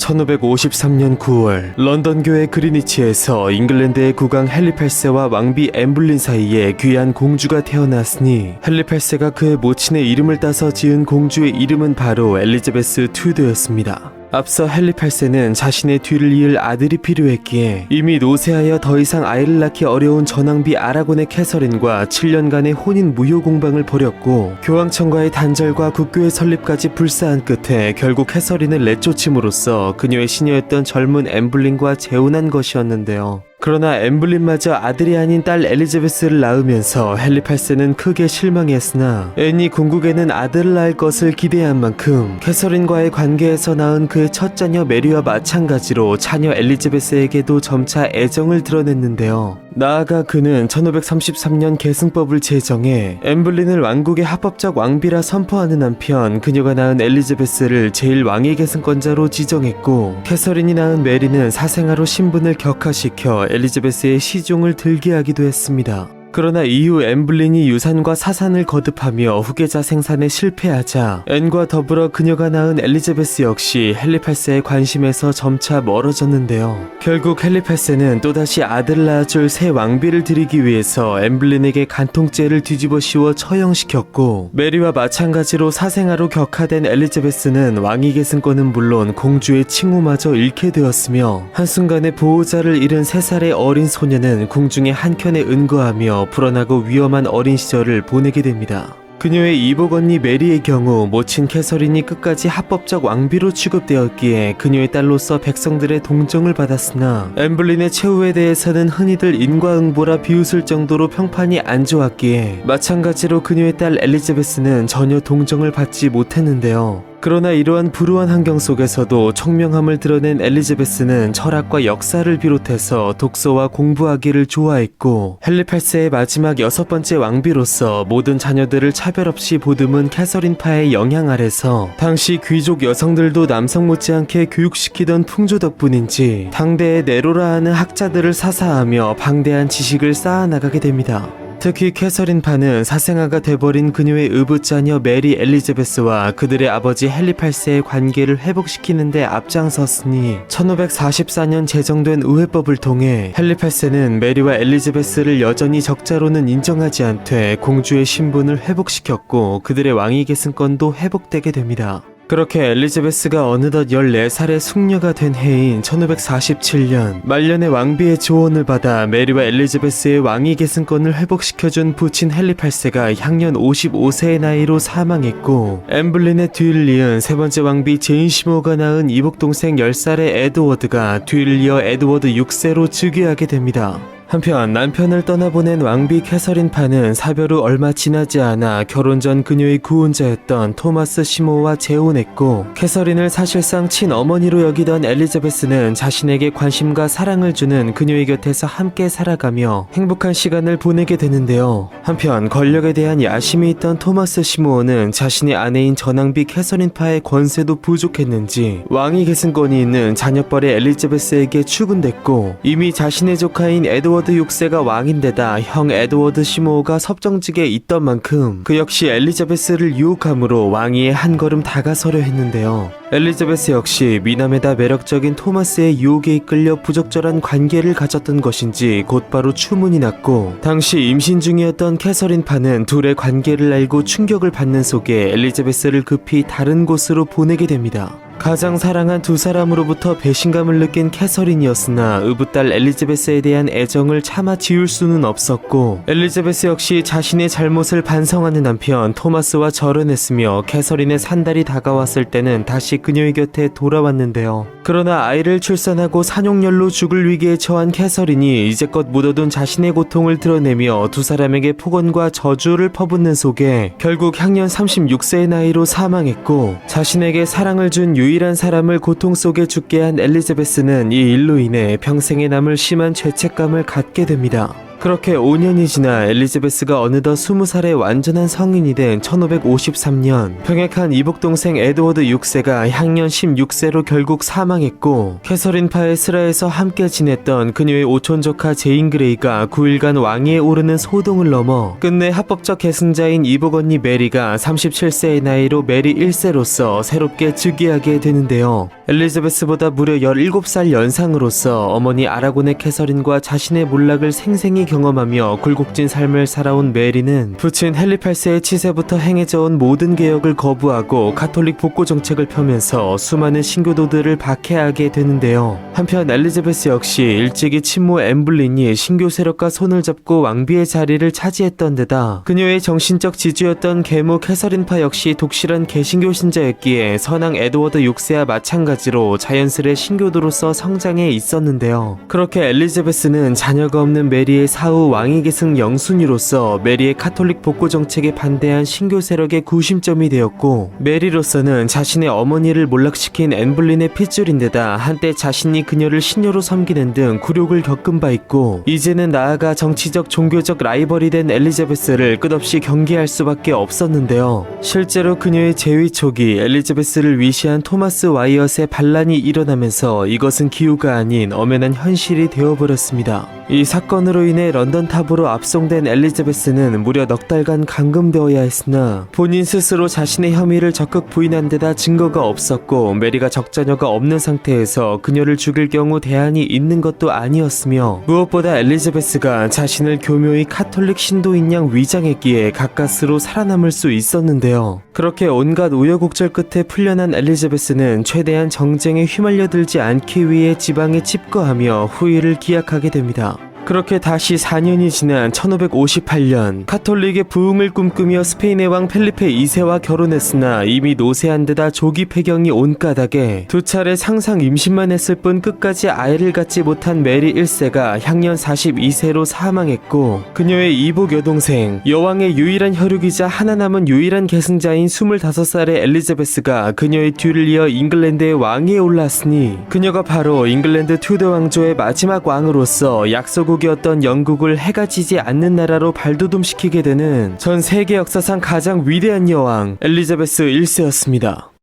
1553년 9월 런던 교회 그리니치에서 잉글랜드의 국왕 헨리 8세와 왕비 엠블린 사이에 귀한 공주가 태어났으니 헨리 8세가 그의 모친의 이름을 따서 지은 공주의 이름은 바로 엘리자베스 튜드였습니다. 앞서 헨리 8세는 자신의 뒤를 이을 아들이 필요했기에 이미 노쇠하여 더 이상 아이를 낳기 어려운 전왕비 아라곤의 캐서린과 7년간의 혼인 무효 공방을 벌였고 교황청과의 단절과 국교의 설립까지 불사한 끝에 결국 캐서린을 내쫓음으로써 그녀의 시녀였던 젊은 엠블린과 재혼한 것이었는데요. 그러나 엠블린마저 아들이 아닌 딸 엘리자베스를 낳으면서 헨리 8세는 크게 실망했으나 앤이 궁극에는 아들을 낳을 것을 기대한 만큼 캐서린과의 관계에서 낳은 그의 첫 자녀 메리와 마찬가지로 자녀 엘리자베스에게도 점차 애정을 드러냈는데요. 나아가 그는 1533년 계승법을 제정해 엠블린을 왕국의 합법적 왕비라 선포하는 한편 그녀가 낳은 엘리자베스를 제1왕위 계승권자로 지정했고 캐서린이 낳은 메리는 사생아로 신분을 격화시켜 엘리자베스의 시종을 들게 하기도 했습니다. 그러나 이후 엠블린이 유산과 사산을 거듭하며 후계자 생산에 실패하자 앤과 더불어 그녀가 낳은 엘리자베스 역시 헨리 8세의 관심에서 점차 멀어졌는데요. 결국 헨리 8세는 또다시 아들을 낳아줄 새 왕비를 들이기 위해서 엠블린에게 간통죄를 뒤집어 씌워 처형시켰고 메리와 마찬가지로 사생아로 격화된 엘리자베스는 왕위 계승권은 물론 공주의 칭호마저 잃게 되었으며 한순간에 보호자를 잃은 3살의 어린 소녀는 궁중의 한켠에 은거하며 불안하고 위험한 어린 시절을 보내게 됩니다. 그녀의 이복 언니 메리의 경우 모친 캐서린이 끝까지 합법적 왕비로 취급되었기에 그녀의 딸로서 백성들의 동정을 받았으나 엠블린의 최후에 대해서는 흔히들 인과응보라 비웃을 정도로 평판이 안 좋았기에 마찬가지로 그녀의 딸 엘리자베스는 전혀 동정을 받지 못했는데요. 그러나 이러한 불우한 환경 속에서도 총명함을 드러낸 엘리자베스는 철학과 역사를 비롯해서 독서와 공부하기를 좋아했고 헨리 8세의 마지막 6번째 왕비로서 모든 자녀들을 차별 없이 보듬은 캐서린파의 영향 아래서 당시 귀족 여성들도 남성 못지않게 교육시키던 풍조 덕분인지 당대의 네로라 하는 학자들을 사사하며 방대한 지식을 쌓아나가게 됩니다. 특히 캐서린파는 사생아가 돼버린 그녀의 의붓자녀 메리 엘리자베스와 그들의 아버지 헨리 8세의 관계를 회복시키는 데 앞장섰으니 1544년 제정된 의회법을 통해 헨리 8세는 메리와 엘리자베스를 여전히 적자로는 인정하지 않되 공주의 신분을 회복시켰고 그들의 왕위 계승권도 회복되게 됩니다. 그렇게 엘리자베스가 어느덧 14살의 숙녀가 된 해인 1547년 말년의 왕비의 조언을 받아 메리와 엘리자베스의 왕위 계승권을 회복시켜준 부친 헨리 8세가 향년 55세의 나이로 사망했고 엠블린의 뒤를 이은 세 번째 왕비 제인 시모가 낳은 이복동생 10살의 에드워드가 뒤를 이어 에드워드 6세로 즉위하게 됩니다. 한편 남편을 떠나보낸 왕비 캐서린파는 사별 후 얼마 지나지 않아 결혼 전 그녀의 구혼자였던 토마스 시모와 재혼했고 캐서린을 사실상 친어머니로 여기던 엘리자베스는 자신에게 관심과 사랑을 주는 그녀의 곁에서 함께 살아가며 행복한 시간을 보내게 되는데요. 한편 권력에 대한 야심이 있던 토마스 시모어는 자신의 아내인 전왕비 캐서린파의 권세도 부족했는지 왕위 계승권이 있는 자녀뻘의 엘리자베스에게 추근됐고 이미 자신의 조카인 에드워드 6세가 왕인데다 형 에드워드 시모어가 섭정직에 있던 만큼 그 역시 엘리자베스를 유혹함으로 왕위에 한 걸음 다가서려 했는데요. 엘리자베스 역시 미남에다 매력적인 토마스의 유혹에 이끌려 부적절한 관계를 가졌던 것인지 곧바로 추문이 났고 당시 임신 중이었던 캐서린파는 둘의 관계를 알고 충격을 받는 속에 엘리자베스를 급히 다른 곳으로 보내게 됩니다. 가장 사랑한 두 사람으로부터 배신감을 느낀 캐서린이었으나 의붓딸 엘리자베스에 대한 애정을 차마 지울 수는 없었고 엘리자베스 역시 자신의 잘못을 반성하는 한편 토마스와 절연했으며 캐서린의 산달이 다가왔을 때는 다시 그녀의 곁에 돌아왔는데요. 그러나 아이를 출산하고 산용열로 죽을 위기에 처한 캐서린이 이제껏 묻어둔 자신의 고통을 드러내며 두 사람에게 폭언과 저주를 퍼붓는 속에 결국 향년 36세의 나이로 사망했고 자신에게 사랑을 준 유일한 사람을 고통 속에 죽게 한 엘리자베스는 이 일로 인해 평생에 남을 심한 죄책감을 갖게 됩니다. 그렇게 5년이 지나 엘리자베스가 어느덧 20살의 완전한 성인이 된 1553년 병약한 이복 동생 에드워드 6세가 향년 16세로 결국 사망했고, 캐서린파의 스라에서 함께 지냈던 그녀의 오촌 조카 제인 그레이가 9일간 왕위에 오르는 소동을 넘어 끝내 합법적 계승자인 이복 언니 메리가 37세의 나이로 메리 1세로서 새롭게 즉위하게 되는데요. 엘리자베스보다 무려 17살 연상으로서 어머니 아라곤의 캐서린과 자신의 몰락을 생생히 경험하며 굴곡진 삶을 살아온 메리는 부친 헨리 8세의 치세부터 행해져온 모든 개혁을 거부하고 가톨릭 복고 정책을 펴면서 수많은 신교도들을 박해하게 되는데요. 한편 엘리자베스 역시 일찍이 친모 엠블린이 신교 세력과 손을 잡고 왕비의 자리를 차지했던 데다 그녀의 정신적 지주였던 계모 캐서린파 역시 독실한 개신교 신자였기에 선왕 에드워드 6세와 마찬가지로 자연스레 신교도로서 성장해 있었는데요. 그렇게 엘리자베스는 자녀가 없는 메리의 사후 왕위 계승 영순위로서 메리의 카톨릭 복고 정책에 반대한 신교 세력의 구심점이 되었고, 메리로서는 자신의 어머니를 몰락시킨 엠블린의 핏줄인데다 한때 자신이 그녀를 신녀로 섬기는 등 굴욕을 겪은 바 있고, 이제는 나아가 정치적 종교적 라이벌이 된 엘리자베스를 끝없이 경계할 수밖에 없었는데요. 실제로 그녀의 재위 초기 엘리자베스를 위시한 토마스 와이엇의 반란이 일어나면서 이것은 기우가 아닌 엄연한 현실이 되어버렸습니다. 이 사건으로 인해 런던 탑으로 압송된 엘리자베스는 무려 넉 달간 감금되어야 했으나 본인 스스로 자신의 혐의를 적극 부인한 데다 증거가 없었고, 메리가 적자녀가 없는 상태에서 그녀를 죽일 경우 대안이 있는 것도 아니었으며, 무엇보다 엘리자베스가 자신을 교묘히 카톨릭 신도인 양 위장했기에 가까스로 살아남을 수 있었는데요. 그렇게 온갖 우여곡절 끝에 풀려난 엘리자베스는 최대한 정쟁에 휘말려들지 않기 위해 지방에 집거하며 후위를 기약하게 됩니다. 그렇게 다시 4년이 지난 1558년 카톨릭의 부흥을 꿈꾸며 스페인의 왕 펠리페 2세와 결혼했으나 이미 노쇠한 데다 조기 폐경이 온 까닭에 두 차례 상상 임신만 했을 뿐 끝까지 아이를 갖지 못한 메리 1세가 향년 42세로 사망했고, 그녀의 이복 여동생 여왕의 유일한 혈육이자 하나 남은 유일한 계승자인 25살의 엘리자베스가 그녀의 뒤를 이어 잉글랜드의 왕위에 올랐으니 그녀가 바로 잉글랜드 튜더 왕조의 마지막 왕으로서 약소국 이었던 영국을 해가 지지 않는 나라로 발돋움시키게 되는 전 세계 역사상 가장 위대한 여왕 엘리자베스 1세였습니다.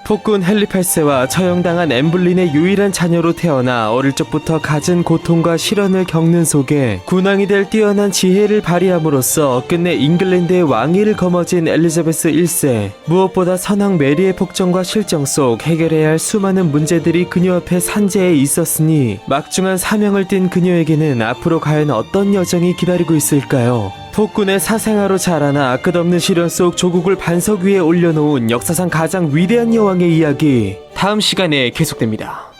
폭군 헨리 8세와 처형당한 엠블린의 유일한 자녀로 태어나 어릴 적부터 갖은 고통과 시련을 겪는 속에 군왕이 될 뛰어난 지혜를 발휘함으로써 끝내 잉글랜드의 왕위를 거머쥔 엘리자베스 1세. 무엇보다 선왕 메리의 폭정과 실정 속 해결해야 할 수많은 문제들이 그녀 앞에 산재해 있었으니 막중한 사명을 띈 그녀에게는 앞으로 과연 어떤 여정이 기다리고 있을까요? 폭군의 사생아로 자라나 끝없는 시련 속 조국을 반석 위에 올려놓은 역사상 가장 위대한 여왕의 이야기, 다음 시간에 계속됩니다.